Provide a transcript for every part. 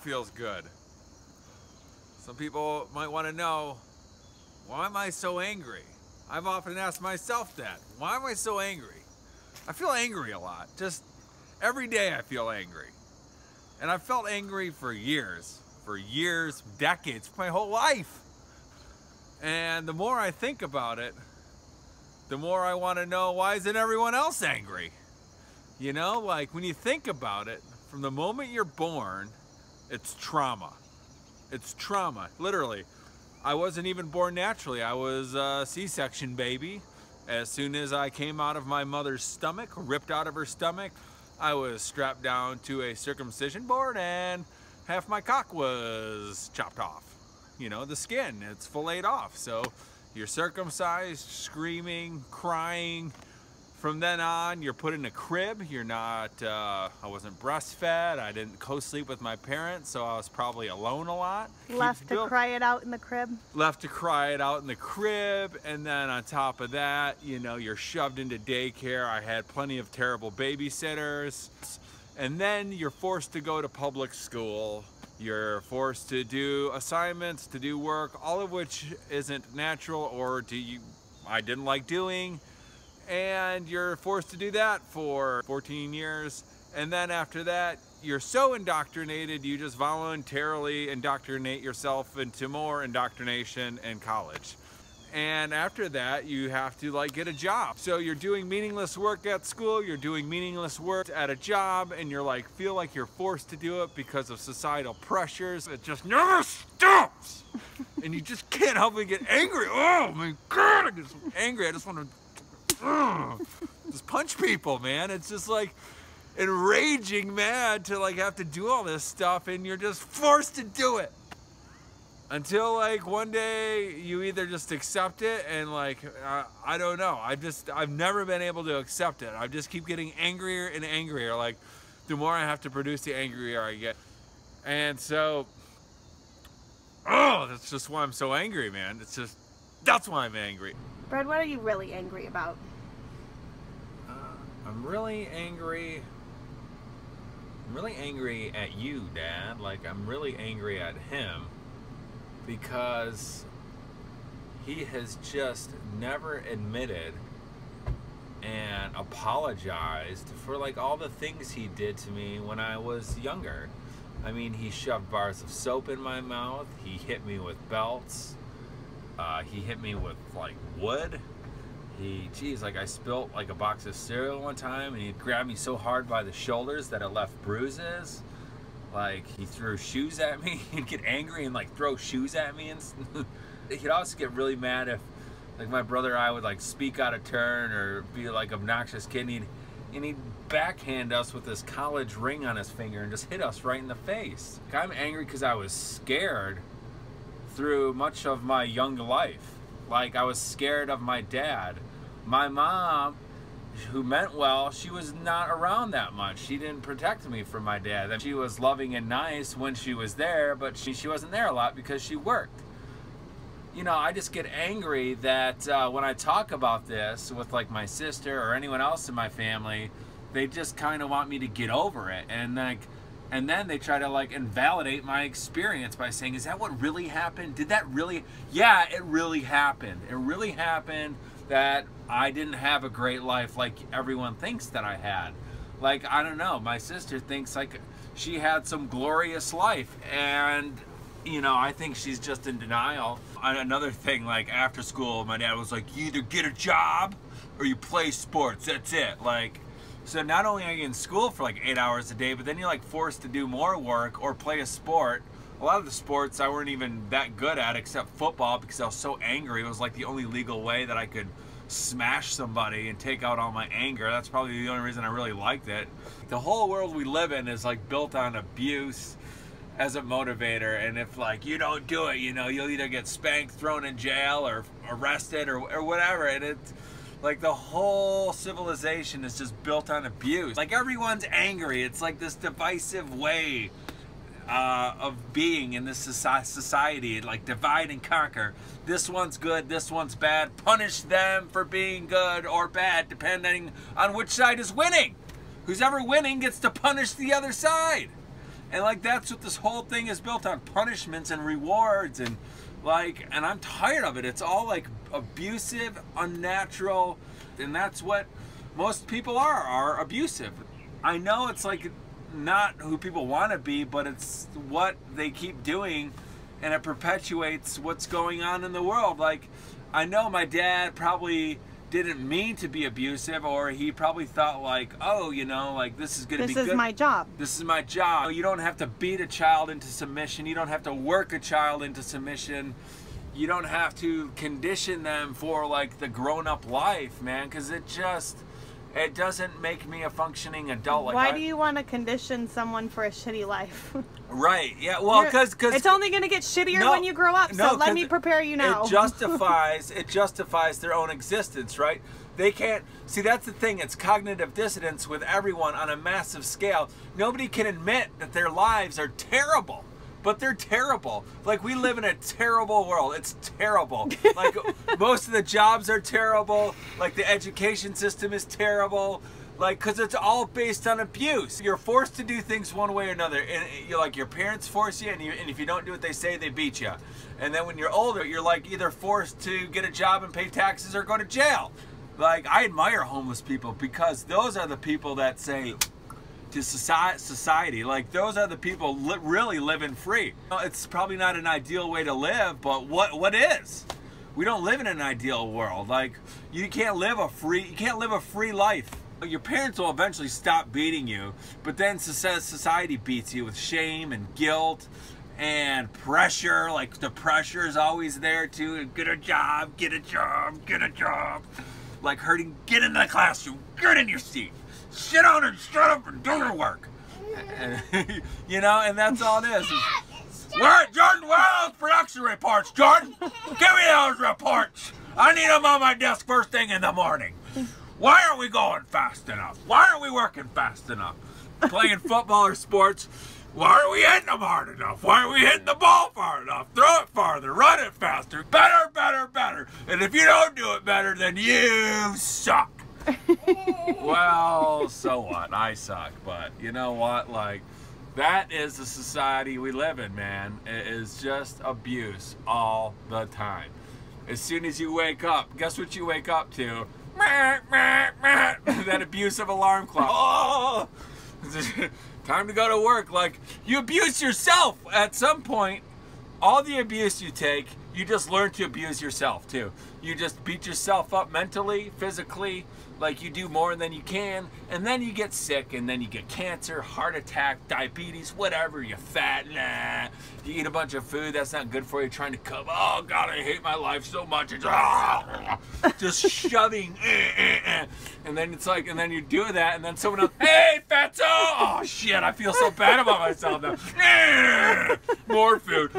feels good. Some people might want to know, why am I so angry? I've often asked myself that. Why am I so angry? I feel angry a lot. Just every day I feel angry. And I've felt angry for years, decades, my whole life. And the more I think about it, the more I want to know, why isn't everyone else angry? You know, like when you think about it, from the moment you're born, it's trauma. It's trauma, literally. I wasn't even born naturally. I was a C-section baby. As soon as I came out of my mother's stomach, ripped out of her stomach, I was strapped down to a circumcision board and half my cock was chopped off. You know, the skin, it's filleted off. So you're circumcised, screaming, crying. From then on, you're put in a crib. You're not, I wasn't breastfed. I didn't co-sleep with my parents, so I was probably alone a lot. Left to cry it out in the crib? Left to cry it out in the crib, and then on top of that, you know, you're shoved into daycare. I had plenty of terrible babysitters. And then you're forced to go to public school. You're forced to do assignments, to do work, all of which isn't natural or I didn't like doing. And you're forced to do that for 14 years. And then after that, you're so indoctrinated, you just voluntarily indoctrinate yourself into more indoctrination in college. And after that, you have to like get a job. So you're doing meaningless work at school, you're doing meaningless work at a job, and you're like, feel like you're forced to do it because of societal pressures. It just never stops. And you just can't help but get angry. Oh my God, I get so angry. I just want to just punch people, man. It's just like enraging mad to like have to do all this stuff, and you're just forced to do it until like one day you either just accept it and like I don't know, I've never been able to accept it. I just keep getting angrier and angrier. Like the more I have to produce, the angrier I get. And so that's just why I'm so angry, man. That's why I'm angry. Brad, what are you really angry about? I'm really angry at you, Dad. Like, I'm really angry at him because he has just never admitted and apologized for like all the things he did to me when I was younger. I mean, he shoved bars of soap in my mouth. He hit me with belts. He hit me with like wood. Like I spilt like a box of cereal one time, and he grabbed me so hard by the shoulders that it left bruises. Like he threw shoes at me. He'd get angry and like throw shoes at me, and he'd also get really mad if like my brother and I would like speak out of turn or be like obnoxious kid, and he'd backhand us with this college ring on his finger and just hit us right in the face. Like, I'm angry because I was scared through much of my young life. Like, I was scared of my dad. My mom, who meant well, she was not around that much. She didn't protect me from my dad. And she was loving and nice when she was there, but she wasn't there a lot because she worked. You know, I just get angry that when I talk about this with like my sister or anyone else in my family, they just kind of want me to get over it. And then they try to like invalidate my experience by saying, is that what really happened? Did that really? Yeah, it really happened. It really happened that I didn't have a great life like everyone thinks that I had. Like, I don't know, my sister thinks like she had some glorious life, and you know, I think she's just in denial. Another thing, like after school, my dad was like, you either get a job or you play sports, that's it. Like, so not only are you in school for like 8 hours a day, but then you're like forced to do more work or play a sport. A lot of the sports I weren't even that good at, except football, because I was so angry. It was like the only legal way that I could smash somebody and take out all my anger. That's probably the only reason I really liked it. The whole world we live in is like built on abuse as a motivator, and if like you don't do it, you know, you'll either get spanked, thrown in jail, or arrested, or whatever. And it's like the whole civilization is just built on abuse. Like everyone's angry. It's like this divisive way of being in this society, like divide and conquer. This one's good, this one's bad. Punish them for being good or bad, depending on which side is winning. Who's ever winning gets to punish the other side. And like that's what this whole thing is built on, punishments and rewards, and like, and I'm tired of it. It's all like abusive, unnatural, and that's what most people are abusive. I know it's like not who people want to be, but it's what they keep doing, and it perpetuates what's going on in the world. Like, I know my dad probably didn't mean to be abusive, or he probably thought like, oh, you know, like this is gonna be good. This is my job. This is my job. You don't have to beat a child into submission. You don't have to work a child into submission. You don't have to condition them for like the grown-up life, man, because it doesn't make me a functioning adult. Like, why do you want to condition someone for a shitty life? Right, yeah, well, because it's only going to get shittier when you grow up, so let me prepare you now. It justifies their own existence, right? They can't, see, that's the thing, it's cognitive dissonance with everyone on a massive scale. Nobody can admit that their lives are terrible, but they're terrible. Like, we live in a terrible world. It's terrible. Like, most of the jobs are terrible. Like, the education system is terrible. Like, because it's all based on abuse. You're forced to do things one way or another. And you're like, your parents force you, and if you don't do what they say, they beat you. And then when you're older, you're like either forced to get a job and pay taxes or go to jail. Like, I admire homeless people because those are the people that say to society, like, those are the people really living free. It's probably not an ideal way to live, but what is? We don't live in an ideal world. Like, you can't live a free life. Your parents will eventually stop beating you, but then society beats you with shame and guilt and pressure. Like, the pressure is always there to get a job, get a job, get a job. Like, get in the classroom, get in your seat, sit down and shut up and do your work. You know, and that's all it is. Where, Jordan, where are those production reports, Jordan? Give me those reports. I need them on my desk first thing in the morning. Why aren't we going fast enough? Why aren't we working fast enough? Playing football or sports, why aren't we hitting them hard enough? Why aren't we hitting the ball far enough? Throw it farther, run it faster, better, better, better. And if you don't do it better, then you suck. Well, so what? I suck. But you know what? Like, that is the society we live in, man. It is just abuse all the time. As soon as you wake up, guess what you wake up to? That abusive alarm clock. Oh, time to go to work. Like, you abuse yourself at some point. All the abuse you take, you just learn to abuse yourself too. You just beat yourself up mentally, physically, like you do more than you can, and then you get sick, and then you get cancer, heart attack, diabetes, whatever. You're fat, you eat a bunch of food that's not good for you, trying to cut. Oh God, I hate my life so much. It's just shoving, and then it's like, and then you do that, and then someone else, hey, fatso! Oh shit, I feel so bad about myself now. More food.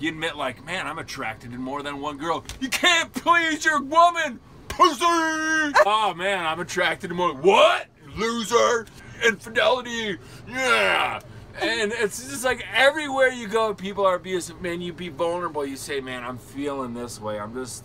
You admit, like, man, I'm attracted to more than one girl. You can't please your woman, pussy! Oh man, I'm attracted to more. What? Loser! Infidelity! Yeah! And it's just like everywhere you go, people are abusive. Man, you be vulnerable. You say, man, I'm feeling this way. I'm just,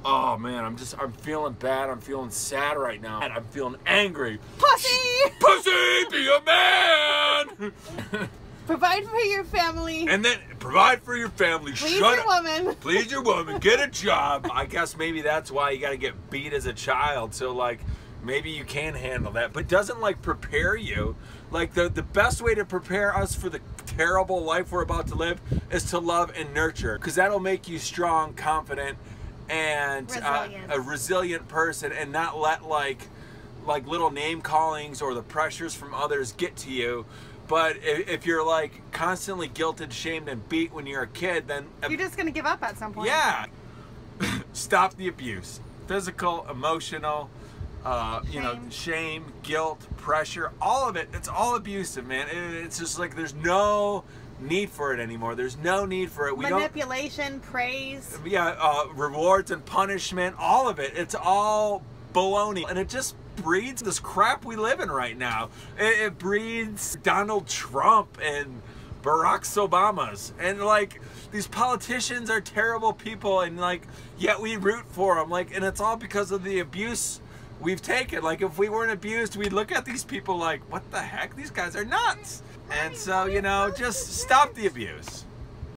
oh man, I'm feeling bad. I'm feeling sad right now. I'm feeling angry. Pussy! Pussy! Be a man! Provide for your family. And then provide for your family. Please your woman. Please your woman. Get a job. I guess maybe that's why you got to get beat as a child. So like, maybe you can handle that. But doesn't like prepare you. Like the best way to prepare us for the terrible life we're about to live is to love and nurture. Because that'll make you strong, confident, and a resilient person, and not let like little name callings or the pressures from others get to you. But if you're like constantly guilted, shamed, and beat when you're a kid, then you're just gonna give up at some point. Yeah. Stop the abuse. Physical, emotional, you know, shame, guilt, pressure, all of it. It's all abusive, man. It's just like there's no need for it anymore. There's no need for it. Manipulation, praise. Yeah, rewards and punishment, all of it. It's all baloney, and it just breeds this crap we live in right now. It breeds Donald Trump and Barack Obamas, and like these politicians are terrible people, and like yet we root for them, like, and it's all because of the abuse we've taken. Like, if we weren't abused, we'd look at these people like, what the heck? These guys are nuts. And so, you know, just stop the abuse.